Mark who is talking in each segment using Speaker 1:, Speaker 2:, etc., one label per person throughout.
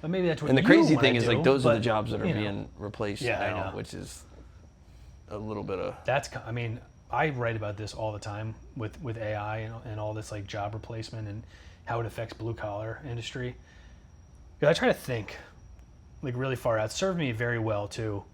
Speaker 1: But maybe that's what
Speaker 2: And the
Speaker 1: you
Speaker 2: crazy
Speaker 1: wanna
Speaker 2: thing is,
Speaker 1: do,
Speaker 2: like, those are the
Speaker 1: but,
Speaker 2: jobs that are
Speaker 1: you know,
Speaker 2: being replaced
Speaker 1: Yeah, I
Speaker 2: now,
Speaker 1: know.
Speaker 2: which is a little bit of.
Speaker 1: I mean, I write about this all the time with AI and all this like job replacement and how it affects blue collar industry. I try to think like really far out. It served me very well to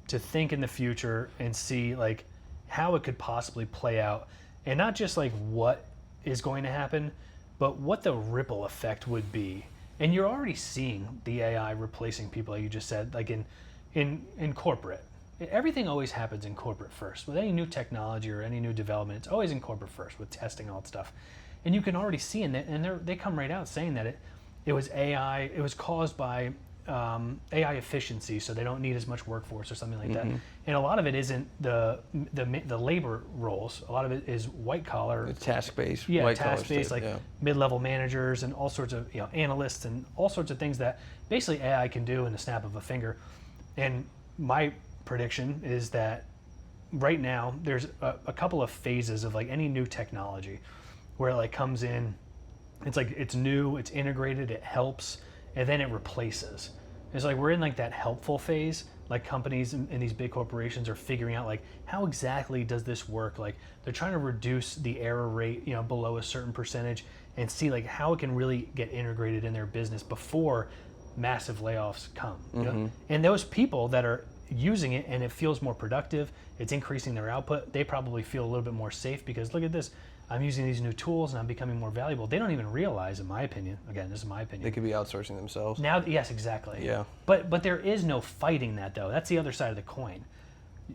Speaker 1: think in the future and see like how it could possibly play out, and not just like what is going to happen, but what the ripple effect would be. And you're already seeing the AI replacing people, like you just said, like in corporate. Everything always happens in corporate first. With any new technology or any new development, it's always in corporate first with testing and all that stuff. And you can already see in that, and they come right out saying that it was AI. It was caused by AI efficiency, so they don't need as much workforce or something like that. And a lot of it isn't the labor roles. A lot of it is white collar,
Speaker 2: Task-based,
Speaker 1: yeah,
Speaker 2: white collar
Speaker 1: task-based,
Speaker 2: stuff,
Speaker 1: like
Speaker 2: yeah.
Speaker 1: mid-level managers and all sorts of analysts and all sorts of things that basically AI can do in the snap of a finger. And my prediction is that right now there's a couple of phases of like any new technology where it like comes in, it's like it's new, it's integrated, it helps, and then it replaces. It's like we're in like that helpful phase. Like companies and these big corporations are figuring out like how exactly does this work. Like they're trying to reduce the error rate, below a certain percentage, and see like how it can really get integrated in their business before massive layoffs come. And those people that are using it and it feels more productive, it's increasing their output, they probably feel a little bit more safe because look at this, I'm using these new tools and I'm becoming more valuable. They don't even realize, in my opinion, again, this is my opinion.
Speaker 2: They could be outsourcing themselves.
Speaker 1: Now, yes, exactly.
Speaker 2: Yeah.
Speaker 1: But there is no fighting that though. That's the other side of the coin.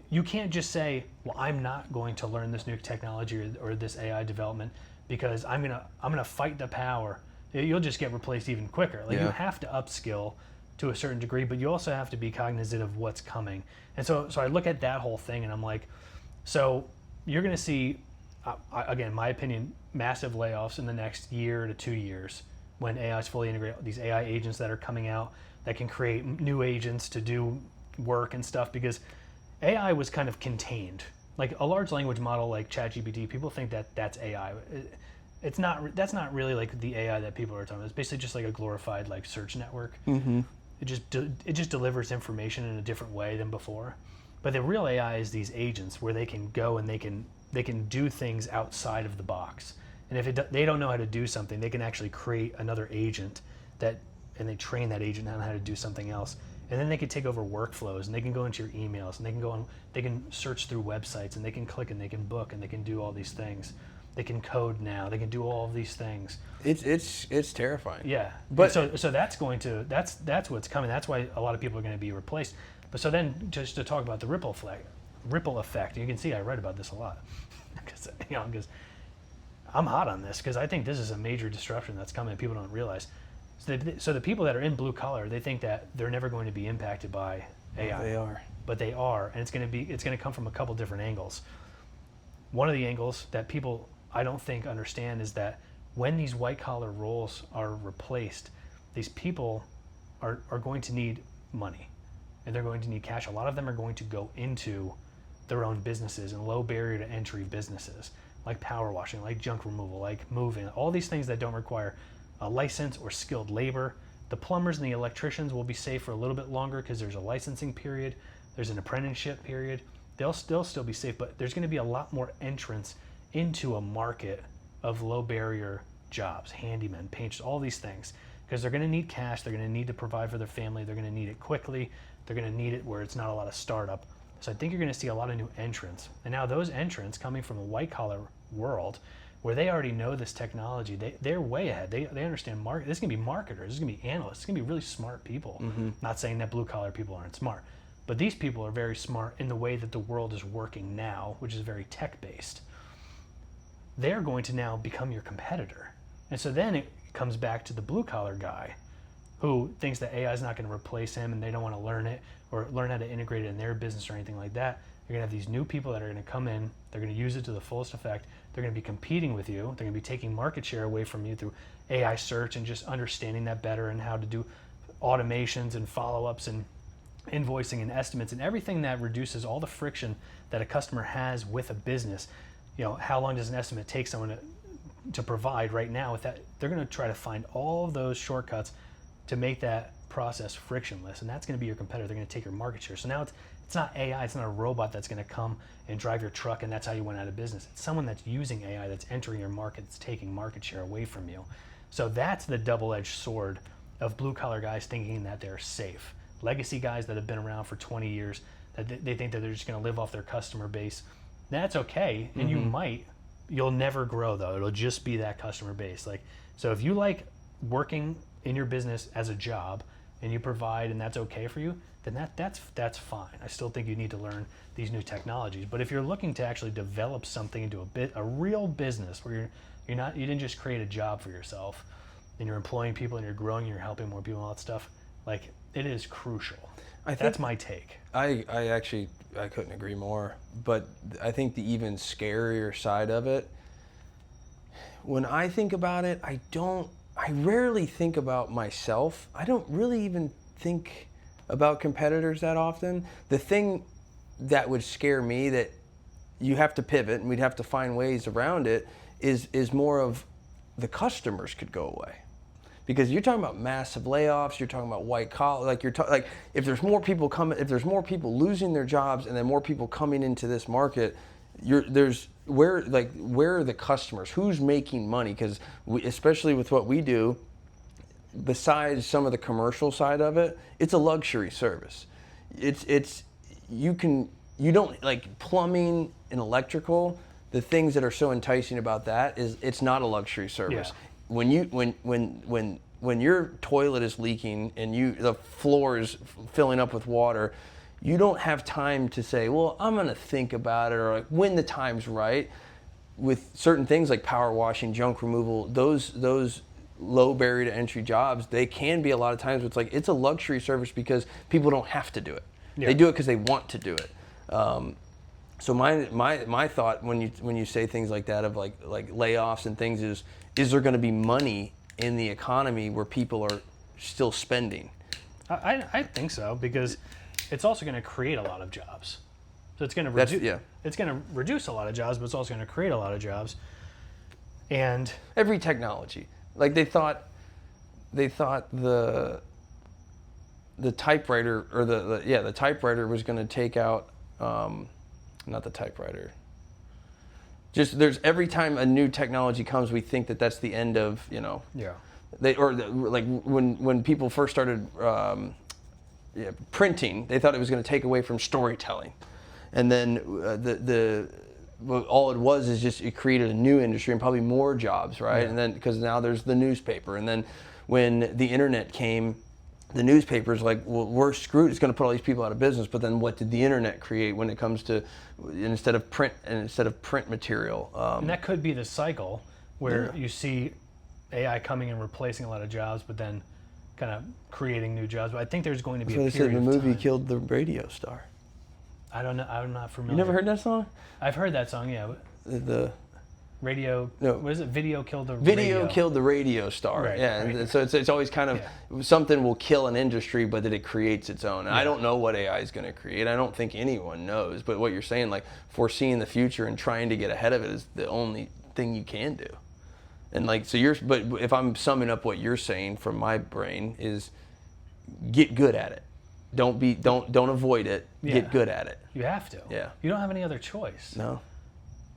Speaker 1: You can't just say, well, I'm not going to learn this new technology or this AI development because I'm gonna fight the power. You'll just get replaced even quicker. Like you have to upskill to a certain degree, but you also have to be cognizant of what's coming. And so I look at that whole thing and I'm like, so you're going to see, again, my opinion, massive layoffs in the next year to 2 years when AI is fully integrated. These AI agents that are coming out that can create new agents to do work and stuff, because AI was kind of contained. Like a large language model like ChatGPT, people think that that's AI. It's not. That's not really like the AI that people are talking about. It's basically just like a glorified like search network. It just delivers information in a different way than before. But the real AI is these agents where they can go and they can do things outside of the box. And if they don't know how to do something, they can actually create another agent and they train that agent on how to do something else. And then they can take over workflows and they can go into your emails and they can search through websites and they can click and they can book and they can do all these things. They can code now. They can do all of these things.
Speaker 2: It's terrifying.
Speaker 1: Yeah,
Speaker 2: but
Speaker 1: so that's what's coming. That's why a lot of people are going to be replaced. But so then just to talk about the ripple effect, you can see I read about this a lot because I'm hot on this because I think this is a major disruption that's coming. People don't realize. So the people that are in blue collar, they think that they're never going to be impacted by AI.
Speaker 2: They are,
Speaker 1: but they are, and it's going to come from a couple different angles. One of the angles that people I don't think understand is that when these white collar roles are replaced, these people are going to need money and they're going to need cash. A lot of them are going to go into their own businesses and low barrier to entry businesses like power washing, like junk removal, like moving, all these things that don't require a license or skilled labor. The plumbers and the electricians will be safe for a little bit longer because there's a licensing period, there's an apprenticeship period. They'll still be safe, but there's going to be a lot more entrance into a market of low barrier jobs, handymen, painters, all these things, because they're going to need cash. They're going to need to provide for their family. They're going to need it quickly. They're going to need it where it's not a lot of startup. So I think you're going to see a lot of new entrants. And now those entrants coming from a white collar world where they already know this technology, they're way ahead. They understand market. This is going to be marketers. This is going to be analysts. It's going to be really smart people. Not saying that blue collar people aren't smart. But these people are very smart in the way that the world is working now, which is very tech-based. They're going to now become your competitor. And so then it comes back to the blue-collar guy who thinks that AI is not going to replace him and they don't want to learn it or learn how to integrate it in their business or anything like that. You're going to have these new people that are going to come in. They're going to use it to the fullest effect. They're going to be competing with you. They're going to be taking market share away from you through AI search and just understanding that better and how to do automations and follow-ups and invoicing and estimates and everything that reduces all the friction that a customer has with a business. How long does an estimate take someone to provide right now? With that, they're going to try to find all of those shortcuts to make that process frictionless, and that's going to be your competitor. They're going to take your market share. So now it's not AI, it's not a robot that's going to come and drive your truck and that's how you went out of business. It's someone that's using AI that's entering your market, that's taking market share away from you. So that's the double-edged sword of blue-collar guys thinking that they're safe. Legacy guys that have been around for 20 years, that they think that they're just going to live off their customer base. That's okay, and you'll never grow though. It'll just be that customer base. Like, so if you like working in your business as a job and you provide and that's okay for you, then that's fine. I still think you need to learn these new technologies. But if you're looking to actually develop something into a real business where you didn't just create a job for yourself and you're employing people and you're growing and you're helping more people and all that stuff, like, it is crucial. That's my take.
Speaker 2: I couldn't agree more. But I think the even scarier side of it, when I think about it, I rarely think about myself. I don't really even think about competitors that often. The thing that would scare me, that you have to pivot and we'd have to find ways around it, is more of the customers could go away. Because you're talking about massive layoffs, you're talking about white collar, like if there's more people coming, if there's more people losing their jobs and then more people coming into this market, where are the customers? Who's making money? Because especially with what we do, besides some of the commercial side of it, it's a luxury service. You don't like plumbing and electrical. The things that are so enticing about that is it's not a luxury service.
Speaker 1: Yeah.
Speaker 2: When your toilet is leaking and the floor is filling up with water, you don't have time to say, well, I'm gonna think about it, or like when the time's right. With certain things like power washing, junk removal, those low barrier to entry jobs, they can be a lot of times it's a luxury service because people don't have to do it. Yeah. They do it because they want to do it. So my thought when you say things like that of like layoffs and things is there going to be money in the economy where people are still spending?
Speaker 1: I think so, because it's also going to create a lot of jobs. So it's going to reduce a lot of jobs, but it's also going to create a lot of jobs. And
Speaker 2: every technology, like they thought the typewriter or the typewriter was going to take out not the typewriter. Just every time a new technology comes, we think that that's the end of,
Speaker 1: Yeah.
Speaker 2: Like when people first started printing, they thought it was going to take away from storytelling, and then all it was is just it created a new industry and probably more jobs, right? Yeah. And then because now there's the newspaper, and then when the internet came, the newspaper's like, well, we're screwed. It's going to put all these people out of business. But then what did the internet create when it comes to instead of print material?
Speaker 1: And that could be the cycle where you see AI coming and replacing a lot of jobs, but then kind of creating new jobs. But I think there's going to be a period of time.
Speaker 2: The movie killed the radio star.
Speaker 1: I don't know. I'm not familiar.
Speaker 2: You never heard that song?
Speaker 1: I've heard that song, yeah.
Speaker 2: The
Speaker 1: radio,
Speaker 2: no.
Speaker 1: What is it? Video killed the
Speaker 2: radio. Killed the radio star.
Speaker 1: Right,
Speaker 2: yeah,
Speaker 1: right.
Speaker 2: And so it's always kind of something will kill an industry, but that it creates its own. And I don't know what AI is going to create. I don't think anyone knows. But what you're saying, like foreseeing the future and trying to get ahead of it, is the only thing you can do. And like but if I'm summing up what you're saying from my brain is get good at it. Don't avoid it.
Speaker 1: Yeah.
Speaker 2: Get good at it.
Speaker 1: You have to.
Speaker 2: Yeah.
Speaker 1: You don't have any other choice.
Speaker 2: No.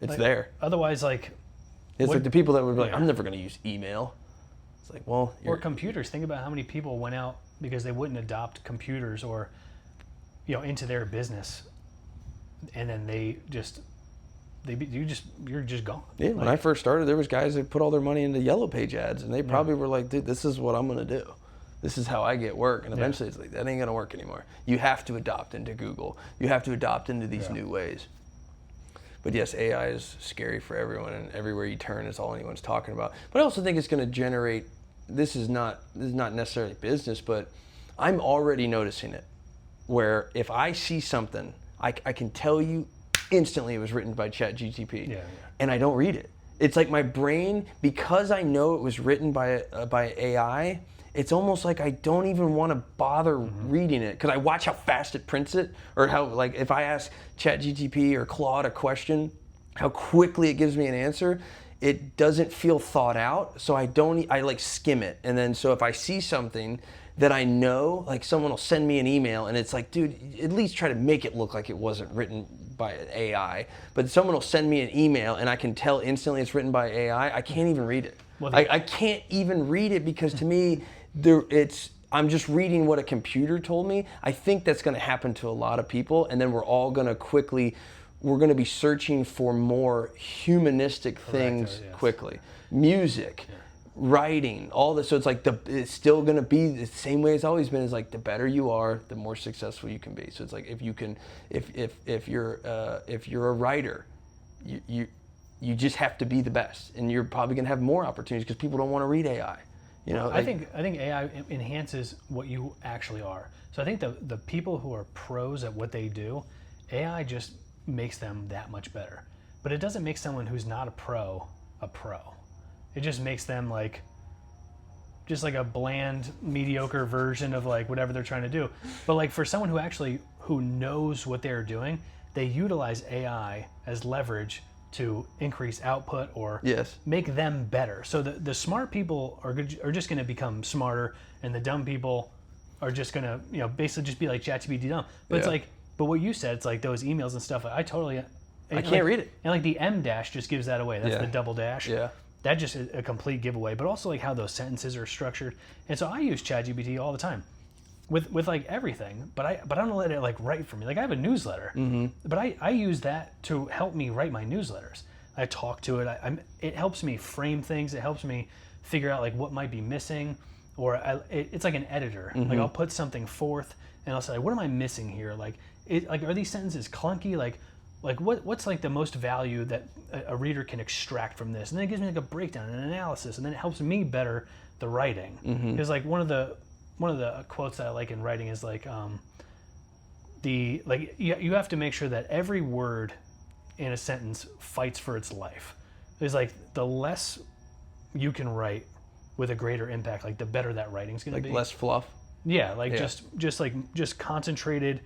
Speaker 2: It's
Speaker 1: like,
Speaker 2: there.
Speaker 1: Otherwise,
Speaker 2: it's like the people that would be like, I'm never going to use email. It's like, well,
Speaker 1: or computers. Think about how many people went out because they wouldn't adopt computers or, into their business, and then you're just gone.
Speaker 2: Yeah. When I first started, there was guys that put all their money into Yellow Page ads, and they probably were like, dude, this is what I'm going to do. This is how I get work. And eventually it's like, that ain't going to work anymore. You have to adopt into Google. You have to adopt into these new ways. But yes, AI is scary for everyone, and everywhere you turn, it's all anyone's talking about. But I also think it's going to generate, this is not necessarily business, but I'm already noticing it, where if I see something, I can tell you instantly it was written by ChatGPT, and I don't read it. It's like my brain, because I know it was written by AI, it's almost like I don't even want to bother reading it, because I watch how fast it prints it, or how, like, if I ask ChatGPT or Claude a question, how quickly it gives me an answer. It doesn't feel thought out, so I like skim it. And then so if I see something that I know, like someone will send me an email and it's like, dude, at least try to make it look like it wasn't written by an AI. But someone will send me an email and I can tell instantly it's written by AI. I can't even read it.
Speaker 1: Well,
Speaker 2: I can't even read it because to me, I'm just reading what a computer told me. I think that's going to happen to a lot of people, and then we're all going to we're going to be searching for more humanistic things quickly. Music, writing, all this. So it's like it's still going to be the same way it's always been. Is like the better you are, the more successful you can be. So it's like if you're a writer, you just have to be the best, and you're probably going to have more opportunities because people don't want to read AI. You know,
Speaker 1: I think AI enhances what you actually are. So I think the people who are pros at what they do, AI just makes them that much better. But it doesn't make someone who's not a pro a pro. It just makes them just like a bland, mediocre version of like whatever they're trying to do. But like for someone who knows what they're doing, they utilize AI as leverage to increase output or make them better. So the smart people are just going to become smarter, and the dumb people are just going to basically just be like ChatGPT dumb. But it's like, but what you said, it's like those emails and stuff. I can't
Speaker 2: read it.
Speaker 1: And like the M dash just gives that away. That's the double dash.
Speaker 2: Yeah.
Speaker 1: That just is a complete giveaway. But also like how those sentences are structured. And so I use ChatGPT all the time. With like everything, but I don't let it like write for me. Like I have a newsletter, but I use that to help me write my newsletters. I talk to it. It helps me frame things. It helps me figure out like what might be missing, or it's like an editor. Like I'll put something forth and I'll say, what am I missing here? Like are these sentences clunky? Like what's like the most value that a reader can extract from this? And then it gives me like a breakdown and an analysis, and then it helps me better the writing. Because like one of the quotes that I like in writing is like you have to make sure that every word in a sentence fights for its life. It's like the less you can write with a greater impact, like the better that writing's going to be.
Speaker 2: Like less fluff.
Speaker 1: Yeah, like just concentrated,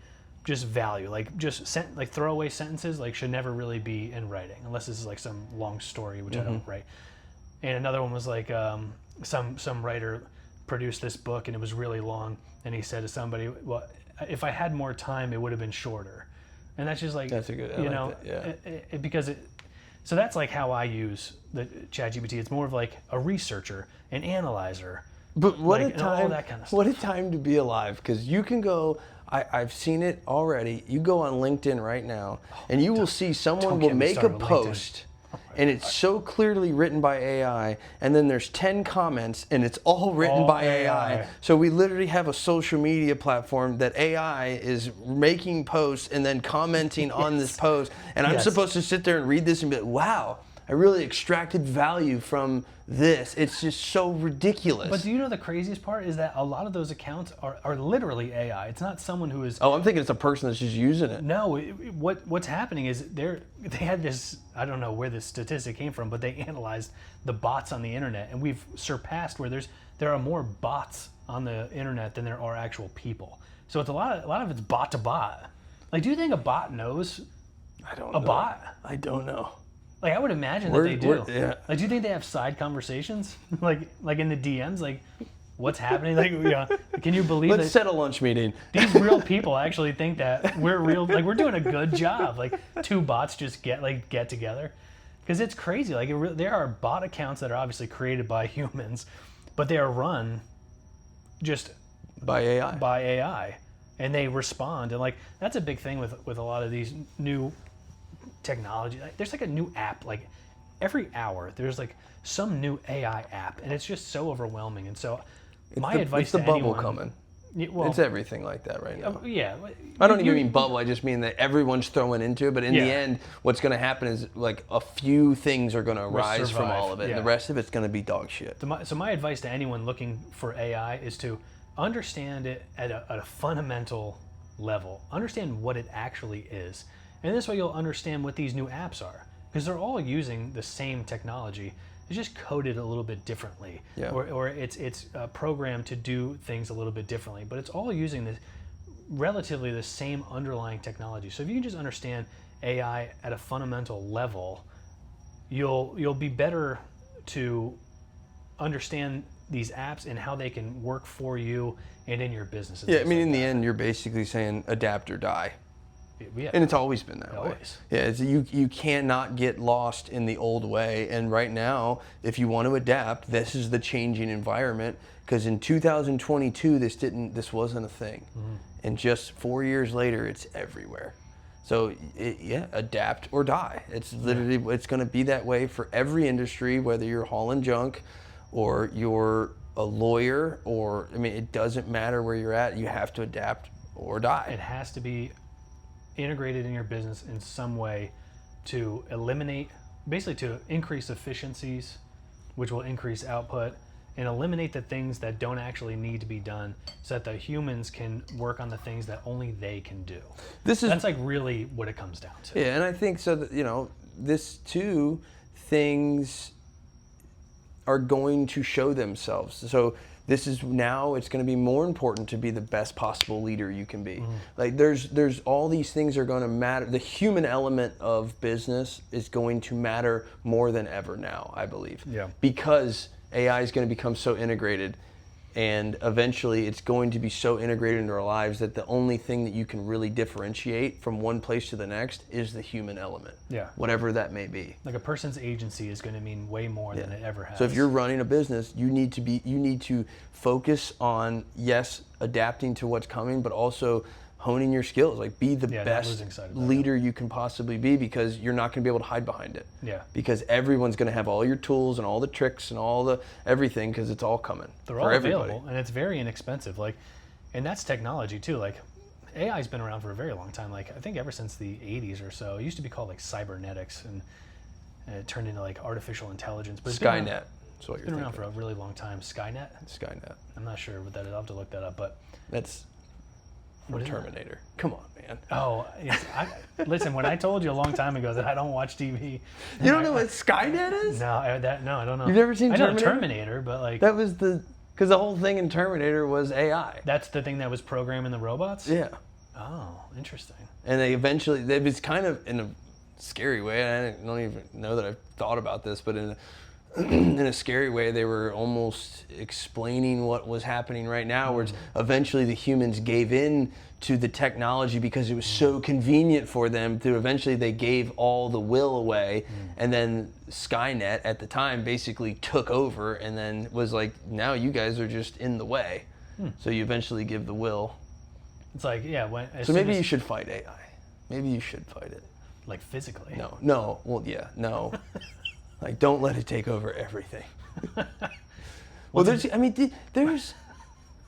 Speaker 1: just value. Like just like throwaway sentences like should never really be in writing unless this is like some long story, which I don't write. And another one was like some writer produced this book and it was really long, and he said to somebody, well, if I had more time it would have been shorter. And that's just like,
Speaker 2: that's a good,
Speaker 1: because so that's like how I use the ChatGPT. It's more of like a researcher, an analyzer,
Speaker 2: but what
Speaker 1: like,
Speaker 2: a time,
Speaker 1: all that kind of stuff.
Speaker 2: What a time to be alive, because you can go, I've seen it already, you go on LinkedIn right now and you will see someone will make a post and it's so clearly written by AI, and then there's 10 comments and it's all written by AI. So we literally have a social media platform that AI is making posts and then commenting on this post, and I'm supposed to sit there and read this and be like, wow, I really extracted value from this. It's just so ridiculous.
Speaker 1: But do you know the craziest part is that a lot of those accounts are literally AI. It's not someone who is...
Speaker 2: Oh, I'm thinking it's a person that's just using it.
Speaker 1: No, what's happening is they had this, I don't know where this statistic came from, but they analyzed the bots on the internet, and we've surpassed where there are more bots on the internet than there are actual people. So it's a lot of it's bot to bot. Like, do you think a bot knows a bot?
Speaker 2: I don't know.
Speaker 1: Like, I would imagine that they do.
Speaker 2: Yeah.
Speaker 1: Like, do you think they have side conversations? like in the DMs? Like, what's happening? Like, can you believe
Speaker 2: Let's set a lunch meeting.
Speaker 1: These real people actually think that we're real, like, we're doing a good job. Like, two bots just get together. Because it's crazy. Like, there are bot accounts that are obviously created by humans, but they are run just
Speaker 2: by
Speaker 1: AI. And they respond. And, like, that's a big thing with a lot of these new technology. Like, there's like a new app, like every hour there's like some new AI app, and it's just so overwhelming. And so my advice to anyone...
Speaker 2: It's the bubble coming. Well, it's everything like that right now.
Speaker 1: Yeah.
Speaker 2: I don't even mean bubble, I just mean that everyone's throwing into it, but in the end, what's going to happen is like a few things are going to arise from all of it, and the rest of it's going to be dog shit.
Speaker 1: So my advice to anyone looking for AI is to understand it at a fundamental level. Understand what it actually is. And this way you'll understand what these new apps are, because they're all using the same technology. It's just coded a little bit differently, or it's programmed to do things a little bit differently. But it's all using this relatively the same underlying technology. So if you can just understand AI at a fundamental level, you'll be better to understand these apps and how they can work for you and in your business.
Speaker 2: Yeah, I mean, in the end, you're basically saying adapt or die.
Speaker 1: Yeah.
Speaker 2: And it's always been that way.
Speaker 1: Always.
Speaker 2: Yeah, you cannot get lost in the old way. And right now, if you want to adapt, this is the changing environment. Because in 2022, this wasn't a thing, and just 4 years later, it's everywhere. So adapt or die. It's literally it's going to be that way for every industry, whether you're hauling junk, or you're a lawyer, or I mean, it doesn't matter where you're at. You have to adapt or die.
Speaker 1: It has to be integrated in your business in some way to eliminate, basically to increase efficiencies, which will increase output, and eliminate the things that don't actually need to be done so that the humans can work on the things that only they can do. That's like really what it comes down to.
Speaker 2: Yeah, and I think so that, this too, things are going to show themselves. So this is now, it's going to be more important to be the best possible leader you can be. Like there's all these things are going to matter. The human element of business is going to matter more than ever now, I believe.
Speaker 1: Yeah.
Speaker 2: Because AI is going to become so integrated, and eventually it's going to be so integrated into our lives that the only thing that you can really differentiate from one place to the next is the human element.
Speaker 1: Yeah.
Speaker 2: Whatever that may be.
Speaker 1: Like a person's agency is going to mean way more than it ever has.
Speaker 2: So if you're running a business, you need to focus on, yes, adapting to what's coming, but also honing your skills. Like be the best leader you can possibly be, because you're not going to be able to hide behind it.
Speaker 1: Yeah.
Speaker 2: Because everyone's going to have all your tools and all the tricks and all the everything, because it's all coming.
Speaker 1: They're all available, and it's very inexpensive. Like, and that's technology too. Like, AI's been around for a very long time. Like, I think ever since the 80s or so. It used to be called like cybernetics, and it turned into like artificial intelligence. But
Speaker 2: Skynet.
Speaker 1: It's been around for a really long time. Skynet?
Speaker 2: Skynet.
Speaker 1: I'm not sure what that is. I'll have to look that up. But
Speaker 2: that's from Terminator. Come on, man.
Speaker 1: Oh, listen. When I told you a long time ago that I don't watch TV,
Speaker 2: you don't know what Skynet is?
Speaker 1: No, I don't know.
Speaker 2: You've never seen Terminator?
Speaker 1: I know Terminator, but like
Speaker 2: that was because the whole thing in Terminator was AI.
Speaker 1: That's the thing that was programming the robots?
Speaker 2: Yeah.
Speaker 1: Oh, interesting.
Speaker 2: And they eventually, it was kind of in a scary way. I don't even know that I've thought about this, but in a scary way, they were almost explaining what was happening right now, where eventually the humans gave in to the technology because it was so convenient for them to eventually they gave all the will away. And then Skynet at the time basically took over and then was like, now you guys are just in the way. So you eventually give the will.
Speaker 1: It's like, yeah.
Speaker 2: So maybe you should fight AI. Maybe you should fight it.
Speaker 1: Like physically?
Speaker 2: No. Well, yeah, no. Like, don't let it take over everything. Well, there's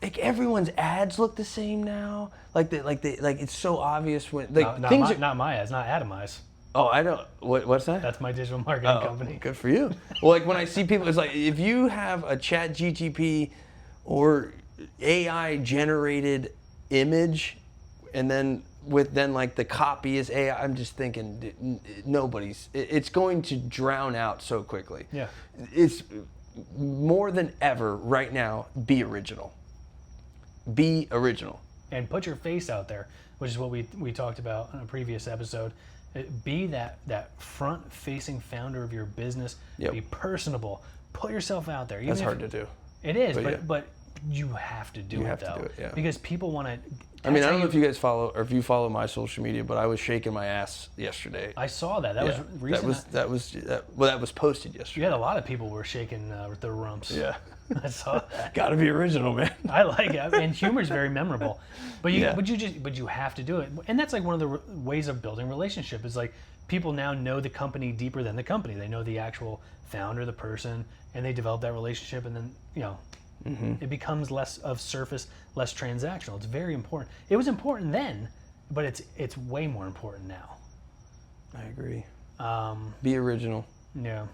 Speaker 2: like everyone's ads look the same now. Like it's so obvious when
Speaker 1: not my ads, not Atomize.
Speaker 2: Oh, I don't. What's that?
Speaker 1: That's my digital marketing company.
Speaker 2: Good for you. Well, like when I see people, it's like if you have a Chat GTP or AI generated image, and then like the copy is AI. I'm just thinking it's going to drown out so quickly.
Speaker 1: Yeah.
Speaker 2: It's more than ever right now, be original. Be original.
Speaker 1: And put your face out there, which is what we talked about in a previous episode. Be that front-facing founder of your business.
Speaker 2: Yep.
Speaker 1: Be personable. Put yourself out there.
Speaker 2: That's hard to do.
Speaker 1: It is, but you have to do it, though.
Speaker 2: Yeah.
Speaker 1: Because people want to...
Speaker 2: I mean, I don't know if you guys follow, or if you follow my social media, but I was shaking my ass yesterday.
Speaker 1: I saw that. That was recent.
Speaker 2: That was posted yesterday.
Speaker 1: You had a lot of people were shaking with their rumps.
Speaker 2: Yeah.
Speaker 1: I saw that.
Speaker 2: Got to be original, man.
Speaker 1: I like it, and humor is very memorable. But you have to do it, and that's like one of the ways of building relationship. Is like people now know the company deeper than the company. They know the actual founder, the person, and they develop that relationship, and then it becomes less of surface, less transactional. It's very important. It was important then, but it's way more important now.
Speaker 2: I agree. Be original.
Speaker 1: Yeah.